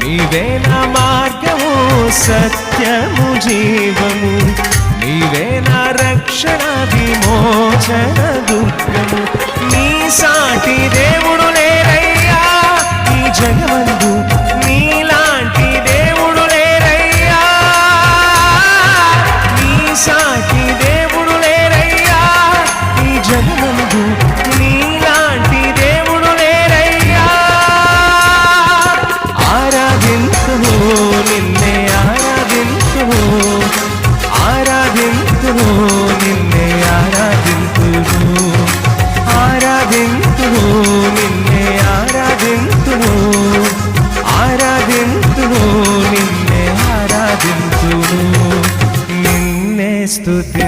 నీవే నా మార్గము సత్యము జీవము, నీవే నా రక్షణ విమోచన దుర్గము. నీ సాటి దేవుడు లేరయ్యా ఈ జగమందు, నీలాంటి దేవుడు లేరయ్యా, నీ సాటి దేవుడు లేరయ్యా ఈ జగమందు, నీలాంటి దేవుడు లేరయ్యా. ఆరాధింతును నిన్నే ఆరాధింతును, ఆరాధింతును నిన్నే ఆరాధింతును, ఆరాధింతును నిన్నే ఆరాధింతును, ఆరాధింతును నిన్నే ఆరాధింతును, నిన్నే స్తుతి